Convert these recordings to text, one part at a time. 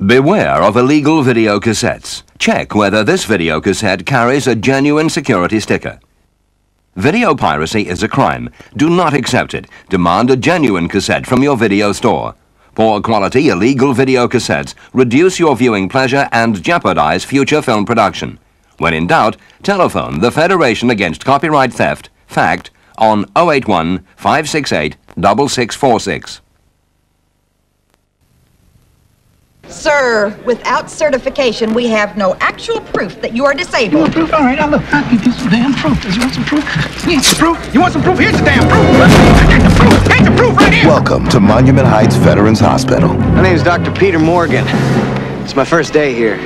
Beware of illegal video cassettes. Check whether this video cassette carries a genuine security sticker. Video piracy is a crime. Do not accept it. Demand a genuine cassette from your video store. Poor quality illegal video cassettes reduce your viewing pleasure and jeopardize future film production. When in doubt, telephone the Federation Against Copyright Theft, FACT, on 081 568 6646. Sir, without certification, we have no actual proof that you are disabled. You want proof? All right, now look, I'll give you some damn proof. Does you want some proof? You want some proof? You want some proof? Here's the damn proof. Here's the proof. Here's the proof right here. Welcome to Monument Heights Veterans Hospital. My name is Dr. Peter Morgan. It's my first day here.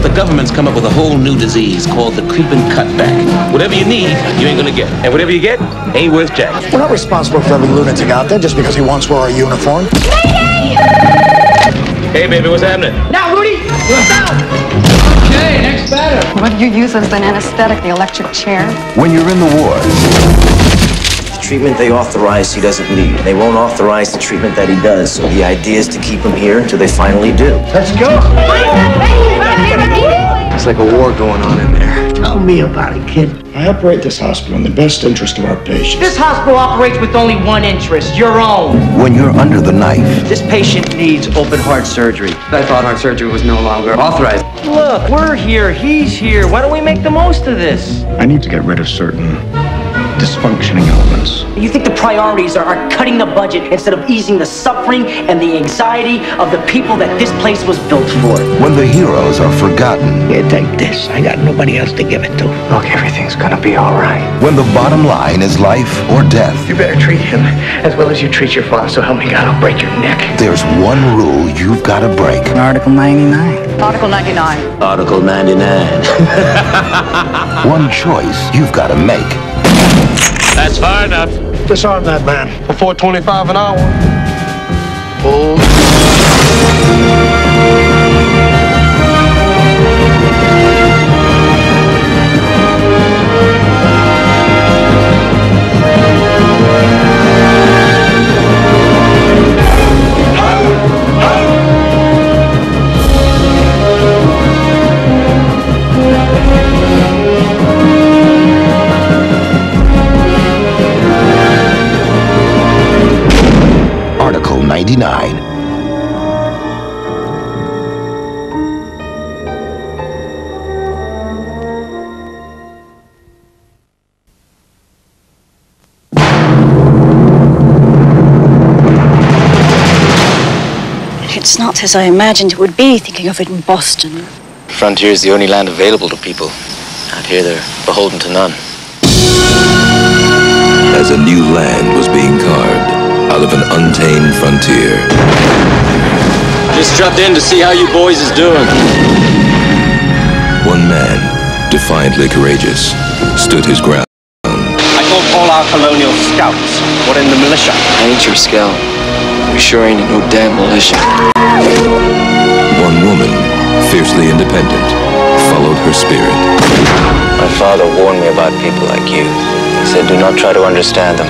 The government's come up with a whole new disease called the creeping cutback. Whatever you need, you ain't gonna get. And whatever you get, ain't worth jack. We're not responsible for every lunatic out there just because he once wore a uniform. Hey, baby, what's happening? Now, Rudy, look out! Okay, next batter. What do you use as an anesthetic, the electric chair? When you're in the war, The treatment they authorize he doesn't need. They won't authorize the treatment that he does, so the idea is to keep him here until they finally do. Let's go! It's like a war going on in there. Tell me about it, kid. I operate this hospital in the best interest of our patients. This hospital operates with only one interest, your own. when you're under the knife, This patient needs open heart surgery. I thought heart surgery was no longer authorized. Look, we're here, he's here. Why don't we make the most of this? I need to get rid of certain dysfunctioning elements. You think the priorities are cutting the budget instead of easing the suffering and the anxiety of the people that this place was built for? when the heroes are forgotten, Here, take this. I got nobody else to give it to. Look, everything's gonna be all right. when the bottom line is life or death, You better treat him as well as you treat your father, so help me God, I'll break your neck. there's one rule you've got to break. Article 99. Article 99. Article 99. One choice you've got to make. That's far enough. Disarm that man. For $4.25 an hour. Article 99. It's not as I imagined it would be, thinking of it in Boston. Frontier is the only land available to people. Out here, they're beholden to none. As a new land was being carved out of an untamed frontier. Just dropped in to see how you boys is doing. One man, defiantly courageous, stood his ground. I called all our colonial scouts. What in the militia? I ain't your scout. We sure ain't no damn militia. One woman, fiercely independent, followed her spirit. My father warned me about people like you. He said, do not try to understand them.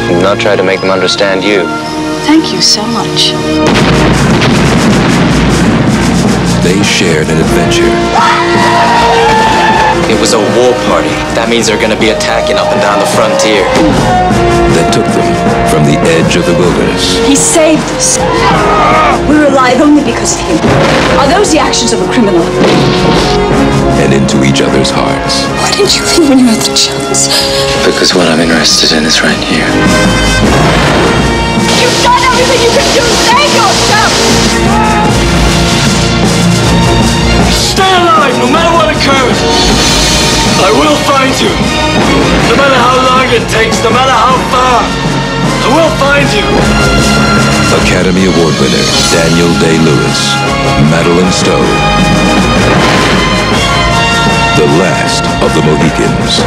Do not try to make them understand you. Thank you so much. They shared an adventure. It was a war party. That means they're gonna be attacking up and down the frontier. That took them from the edge of the wilderness. He saved us. We're alive only because of him. Are those the actions of a criminal? And into each other's hearts. Why didn't you leave when you had the chance? Because what I'm interested in is right here. You've done everything you can do. Save yourself. Stay alive, no matter what occurs. I will find you. No matter how long it takes, no matter how far. I will find you. Academy Award winner Daniel Day-Lewis, Madeline Stowe. The Last of the Mohicans.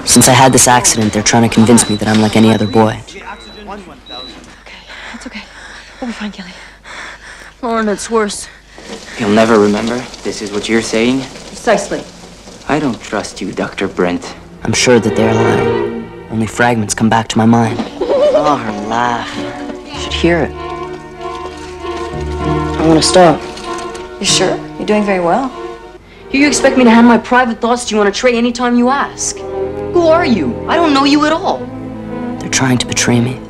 Since I had this accident, they're trying to convince me that I'm like any other boy. Okay, it's okay. We'll be fine, Kelly. Lauren, it's worse. You'll never remember? This is what you're saying? Precisely. I don't trust you, Dr. Brent. I'm sure that they're lying. Only fragments come back to my mind. Oh, her laugh. You should hear it. I want to stop. You sure? You're doing very well. You expect me to hand my private thoughts to you on a tray anytime you ask? Who are you? I don't know you at all. They're trying to betray me.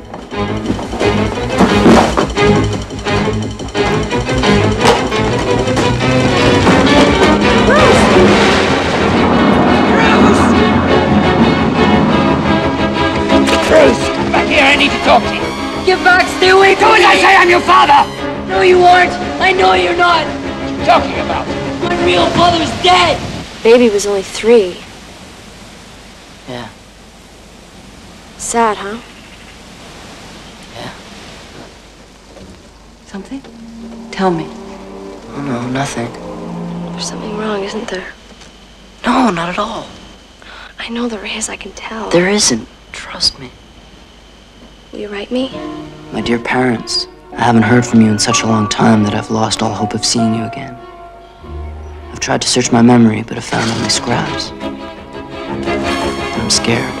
Bruce, come back here. I need to talk to you. Get back, stay away from me! Don't I say I'm your father? No, you aren't. I know you're not. What are you talking about? My real father's dead. Baby was only 3. Yeah. Sad, huh? Yeah. Something? Tell me. Oh, no, nothing. There's something wrong, isn't there? No, not at all. I know there is, I can tell. There isn't. Trust me. Will you write me? My dear parents, I haven't heard from you in such a long time that I've lost all hope of seeing you again. I've tried to search my memory, but have found only scraps. I'm scared.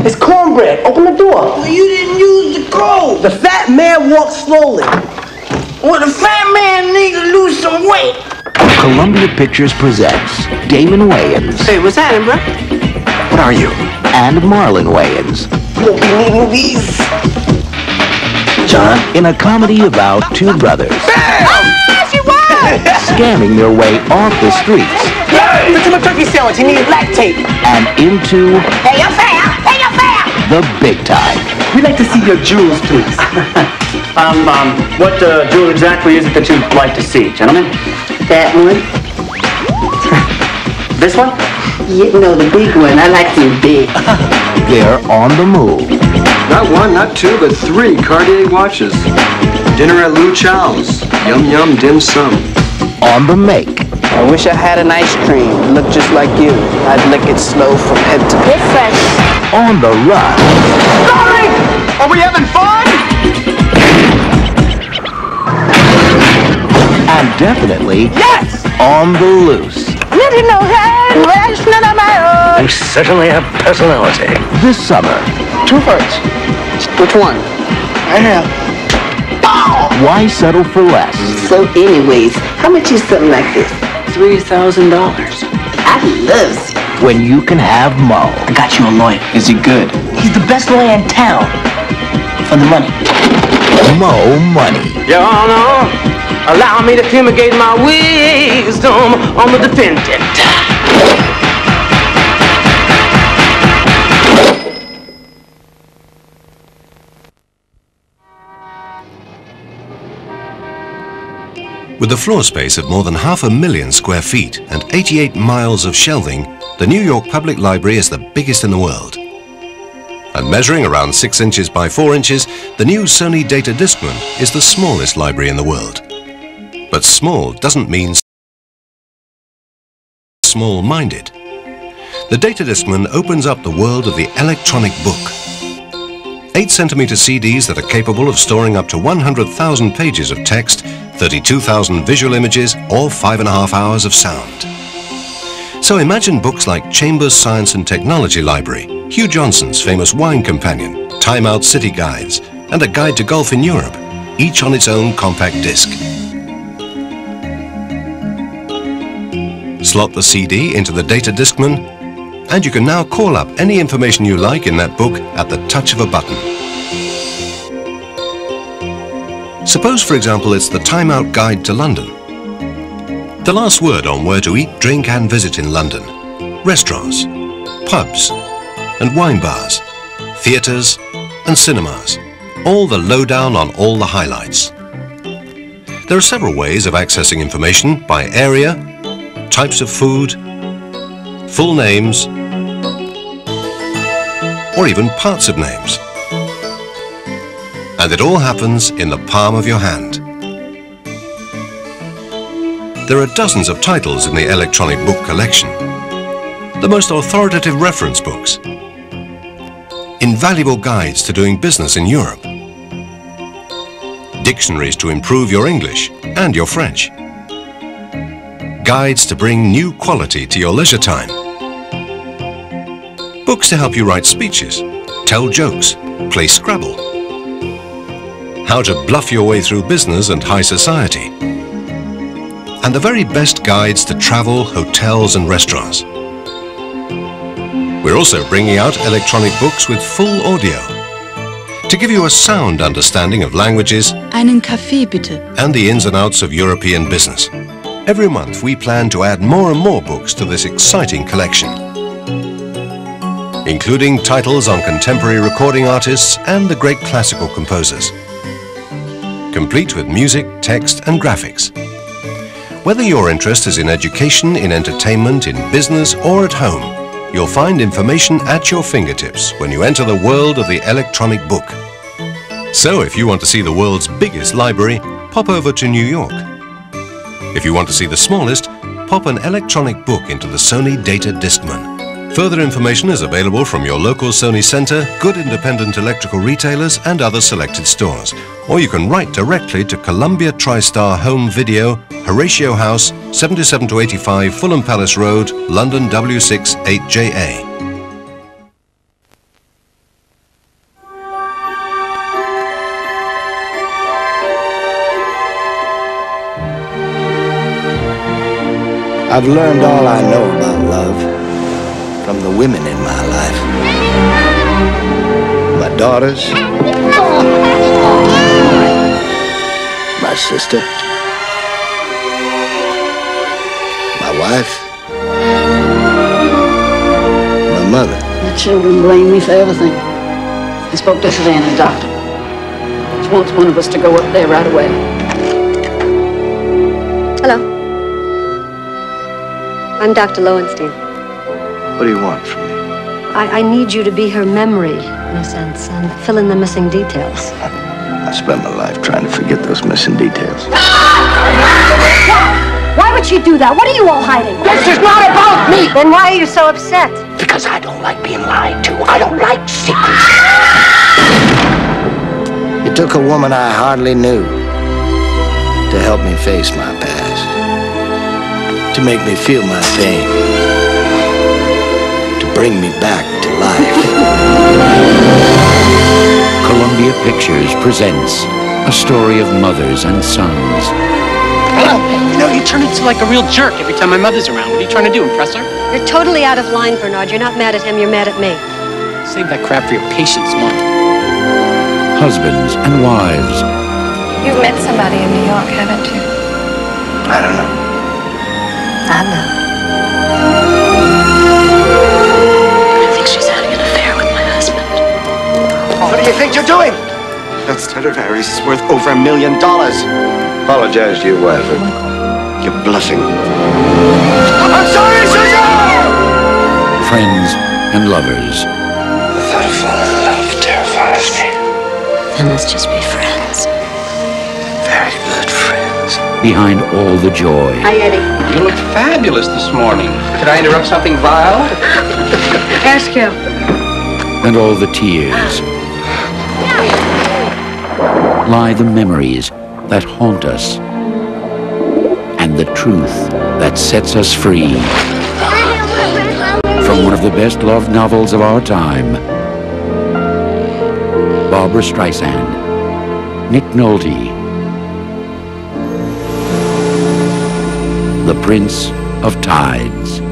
It's cornbread. Open the door. Well, you didn't use the code. The fat man walks slowly. Well, the fat man needs to lose some weight. Columbia Pictures presents Damon Wayans. Hey, what's happening, bro? What are you? And Marlon Wayans. You'll be needing these. John, in a comedy about 2 brothers. Bam! Ah, she won! Scamming their way off the streets. Hey! Put him a turkey sandwich. He needs lactate. And into Pay your fare! Pay your fare! the big time. We'd like to see your jewels, please. What jewel exactly is it that you'd like to see, gentlemen? That one? This one? Yeah, no, the big one. I like the big. They're on the move. Not 1, not 2, but 3 Cartier watches. Dinner at Lou Chow's. Yum yum dim sum. On the make. I wish I had an ice cream. It looked just like you. I'd lick it slow from head to Get fresh. On the run. Sorry! Are we having fun? And definitely Yes! on the loose. You certainly have personality. This summer, 2 first. Which one? I know. why settle for less? So anyways, how much is something like this? $3,000. I love it. When you can have Mo. I got you a lawyer. Is he good? He's the best lawyer in town. For the money. Mo money. Your Honor, allow me to fumigate my wisdom on the defendant. With a floor space of more than 500,000 square feet and 88 miles of shelving, the New York Public Library is the biggest in the world. And measuring around 6 inches by 4 inches, the new Sony Data Discman is the smallest library in the world. But small doesn't mean small-minded. The Data Discman opens up the world of the electronic book. 8-centimeter CDs that are capable of storing up to 100,000 pages of text, 32,000 visual images, or 5.5 hours of sound. So imagine books like Chambers Science and Technology Library, Hugh Johnson's famous wine companion, Time Out City Guides, and a guide to golf in Europe, each on its own compact disc. Slot the CD into the Data Discman, and you can now call up any information you like in that book at the touch of a button. Suppose, for example, it's the Time Out Guide to London. The last word on where to eat, drink and visit in London. Restaurants, pubs and wine bars, theatres and cinemas. All the lowdown on all the highlights. There are several ways of accessing information by area, types of food, full names, or even parts of names. And it all happens in the palm of your hand. There are dozens of titles in the electronic book collection. The most authoritative reference books, invaluable guides to doing business in Europe, dictionaries to improve your English and your French, guides to bring new quality to your leisure time, books to help you write speeches, tell jokes, play Scrabble, how to bluff your way through business and high society, and the very best guides to travel, hotels and restaurants. We're also bringing out electronic books with full audio to give you a sound understanding of languages Einen Kaffee bitte. and the ins and outs of European business. Every month we plan to add more and more books to this exciting collection, including titles on contemporary recording artists and the great classical composers, complete with music, text and graphics. Whether your interest is in education, in entertainment, in business or at home, you'll find information at your fingertips when you enter the world of the electronic book. So if you want to see the world's biggest library, pop over to New York. If you want to see the smallest, pop an electronic book into the Sony Data Discman. Further information is available from your local Sony Center, good independent electrical retailers and other selected stores. Or you can write directly to Columbia TriStar Home Video, Horatio House, 77-85 Fulham Palace Road, London W6 8JA. I've learned all I know about love from the women in my life. My daughters, my sister, my wife, my mother. The children blame me for everything. I spoke to Savannah, doctor. She wants one of us to go up there right away. Hello. I'm Dr. Lowenstein. What do you want from me? I need you to be her memory, in a sense, and fill in the missing details. I spent my life trying to forget those missing details. Why would she do that? What are you all hiding? This is not about me! Then why are you so upset? Because I don't like being lied to. I don't like secrets. It took a woman I hardly knew to help me face my past, to make me feel my pain, to bring me back to life. Columbia Pictures presents a story of mothers and sons. You know, you turn into like a real jerk every time my mother's around. What are you trying to do, impress her? You're totally out of line, Bernard. You're not mad at him, you're mad at me. Save that crap for your patient's Mom. Husbands and wives. You've met somebody in New York, haven't you? I don't know. I know. I think she's having an affair with my husband. What do you think you're doing? That Stradivarius is worth over $1 million. Apologize to your wife. You're bluffing. I'm sorry, Susan! Friends and lovers. The thought of falling in love terrifies me. Then let's just be friends. Very good friends. Behind all the joy. Hi, Eddie. You look fabulous this morning. Could I interrupt something vile? Ask him. And all the tears. Lie the memories that haunt us. And the truth that sets us free. From one of the best loved novels of our time. Barbara Streisand, Nick Nolte, The Prince of Tides.